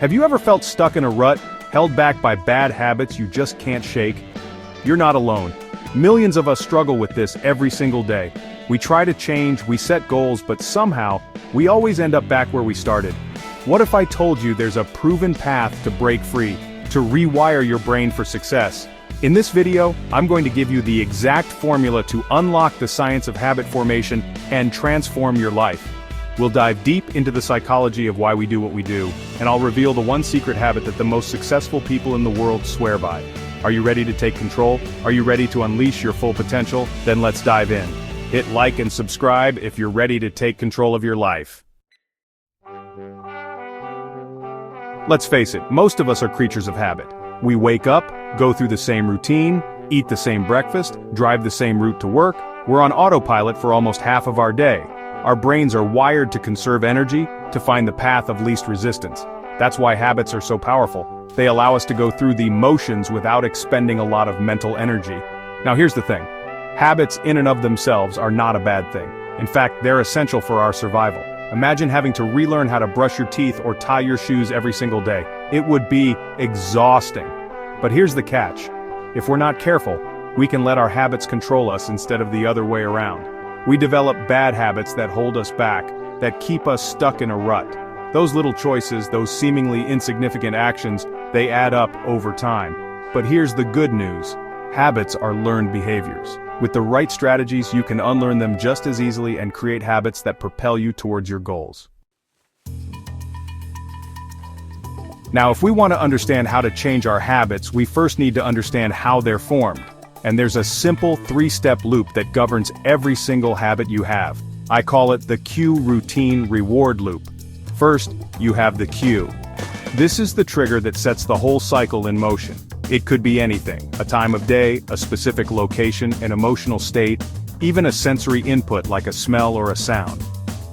Have you ever felt stuck in a rut, held back by bad habits you just can't shake? You're not alone. Millions of us struggle with this every single day. We try to change, we set goals, but somehow, we always end up back where we started. What if I told you there's a proven path to break free, to rewire your brain for success? In this video, I'm going to give you the exact formula to unlock the science of habit formation and transform your life. We'll dive deep into the psychology of why we do what we do, and I'll reveal the one secret habit that the most successful people in the world swear by. Are you ready to take control? Are you ready to unleash your full potential? Then let's dive in. Hit like and subscribe if you're ready to take control of your life. Let's face it, most of us are creatures of habit. We wake up, go through the same routine, eat the same breakfast, drive the same route to work. We're on autopilot for almost half of our day. Our brains are wired to conserve energy, to find the path of least resistance. That's why habits are so powerful. They allow us to go through the motions without expending a lot of mental energy. Now here's the thing. Habits in and of themselves are not a bad thing. In fact, they're essential for our survival. Imagine having to relearn how to brush your teeth or tie your shoes every single day. It would be exhausting. But here's the catch. If we're not careful, we can let our habits control us instead of the other way around. We develop bad habits that hold us back, that keep us stuck in a rut. Those little choices, those seemingly insignificant actions, they add up over time. But here's the good news. Habits are learned behaviors. With the right strategies, you can unlearn them just as easily and create habits that propel you towards your goals. Now, if we want to understand how to change our habits, we first need to understand how they're formed. And there's a simple 3-step loop that governs every single habit you have. I call it the cue routine reward loop. First, you have the cue. This is the trigger that sets the whole cycle in motion. It could be anything: a time of day, a specific location, an emotional state, even a sensory input like a smell or a sound.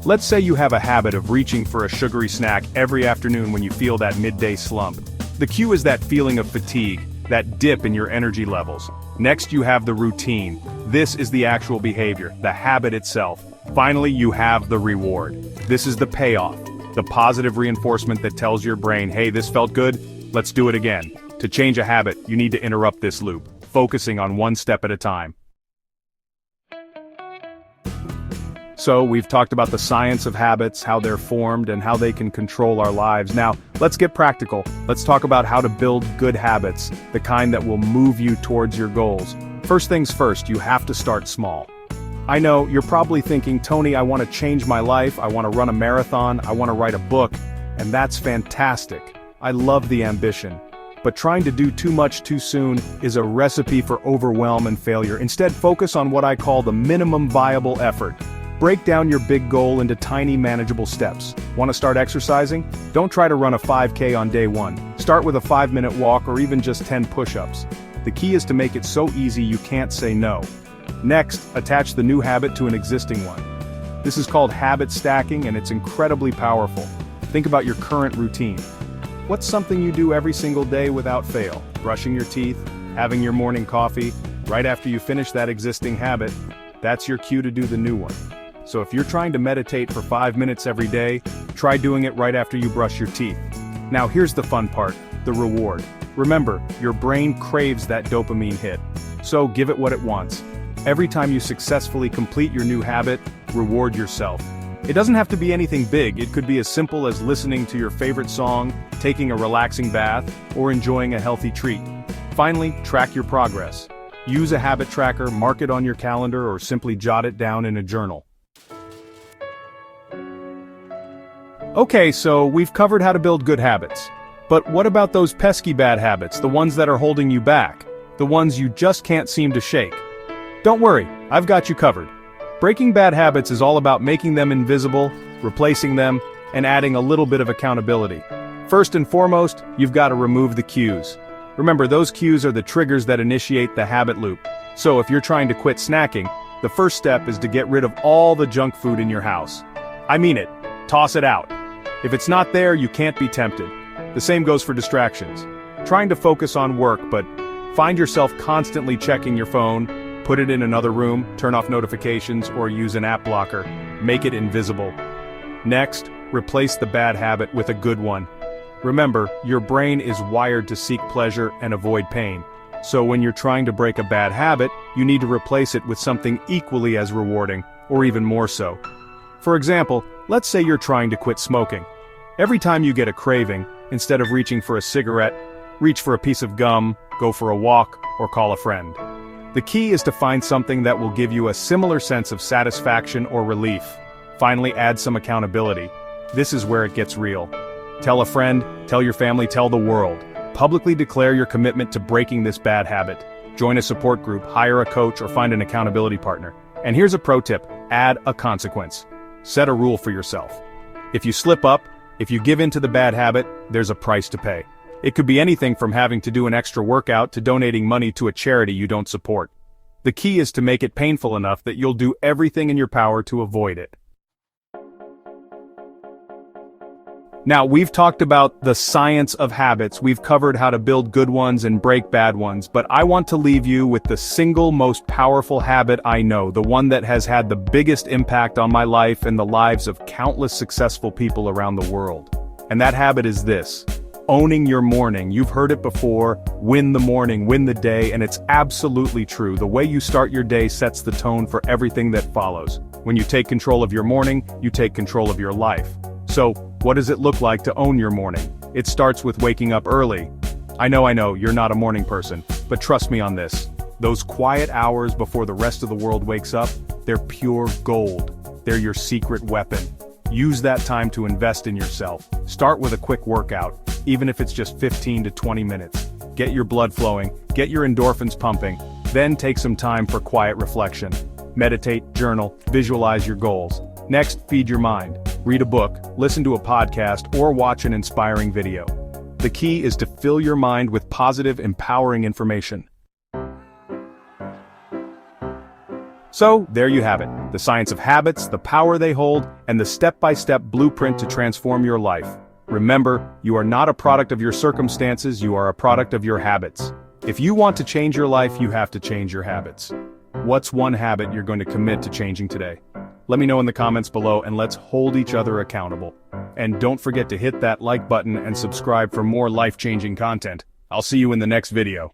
Let's say you have a habit of reaching for a sugary snack every afternoon when you feel that midday slump. The cue is that feeling of fatigue, that dip in your energy levels. Next, you have the routine. This is the actual behavior, the habit itself. Finally, you have the reward. This is the payoff, the positive reinforcement that tells your brain, hey, this felt good, let's do it again. To change a habit, you need to interrupt this loop, focusing on one step at a time. So, we've talked about the science of habits, how they're formed, and how they can control our lives. Now, let's get practical. Let's talk about how to build good habits, the kind that will move you towards your goals. First things first, you have to start small. I know, you're probably thinking, Tony, I want to change my life, I want to run a marathon, I want to write a book, and that's fantastic. I love the ambition. But trying to do too much too soon is a recipe for overwhelm and failure. Instead, focus on what I call the minimum viable effort. Break down your big goal into tiny, manageable steps. Want to start exercising? Don't try to run a 5K on day one. Start with a 5-minute walk or even just 10 push-ups. The key is to make it so easy you can't say no. Next, attach the new habit to an existing one. This is called habit stacking, and it's incredibly powerful. Think about your current routine. What's something you do every single day without fail? Brushing your teeth, having your morning coffee. Right after you finish that existing habit, that's your cue to do the new one. So if you're trying to meditate for 5 minutes every day, try doing it right after you brush your teeth. Now here's the fun part, the reward. Remember, your brain craves that dopamine hit. So give it what it wants. Every time you successfully complete your new habit, reward yourself. It doesn't have to be anything big. It could be as simple as listening to your favorite song, taking a relaxing bath, or enjoying a healthy treat. Finally, track your progress. Use a habit tracker, mark it on your calendar, or simply jot it down in a journal. Okay, so we've covered how to build good habits. But what about those pesky bad habits, the ones that are holding you back? The ones you just can't seem to shake? Don't worry, I've got you covered. Breaking bad habits is all about making them invisible, replacing them, and adding a little bit of accountability. First and foremost, you've got to remove the cues. Remember, those cues are the triggers that initiate the habit loop. So if you're trying to quit snacking, the first step is to get rid of all the junk food in your house. I mean it. Toss it out. If it's not there, you can't be tempted. The same goes for distractions. Trying to focus on work, but find yourself constantly checking your phone, put it in another room, turn off notifications, or use an app blocker. Make it invisible. Next, replace the bad habit with a good one. Remember, your brain is wired to seek pleasure and avoid pain. So when you're trying to break a bad habit, you need to replace it with something equally as rewarding, or even more so. For example, let's say you're trying to quit smoking. Every time you get a craving, instead of reaching for a cigarette, reach for a piece of gum, go for a walk, or call a friend. The key is to find something that will give you a similar sense of satisfaction or relief. Finally, add some accountability. This is where it gets real. Tell a friend, tell your family, tell the world. Publicly declare your commitment to breaking this bad habit. Join a support group, hire a coach, or find an accountability partner. And here's a pro tip: add a consequence. Set a rule for yourself. If you slip up, if you give in to the bad habit, there's a price to pay. It could be anything from having to do an extra workout to donating money to a charity you don't support. The key is to make it painful enough that you'll do everything in your power to avoid it. Now, we've talked about the science of habits, we've covered how to build good ones and break bad ones, but I want to leave you with the single most powerful habit I know, the one that has had the biggest impact on my life and the lives of countless successful people around the world. And that habit is this: owning your morning. You've heard it before: win the morning, win the day, and it's absolutely true. The way you start your day sets the tone for everything that follows. When you take control of your morning, you take control of your life. So, what does it look like to own your morning? It starts with waking up early. I know, you're not a morning person, but trust me on this. Those quiet hours before the rest of the world wakes up, they're pure gold. They're your secret weapon. Use that time to invest in yourself. Start with a quick workout, even if it's just 15 to 20 minutes. Get your blood flowing, get your endorphins pumping, then take some time for quiet reflection. Meditate, journal, visualize your goals. Next, feed your mind. Read a book, listen to a podcast, or watch an inspiring video. The key is to fill your mind with positive, empowering information. So, there you have it. The science of habits, the power they hold, and the step-by-step blueprint to transform your life. Remember, you are not a product of your circumstances, you are a product of your habits. If you want to change your life, you have to change your habits. What's one habit you're going to commit to changing today? Let me know in the comments below, and let's hold each other accountable. And don't forget to hit that like button and subscribe for more life-changing content. I'll see you in the next video.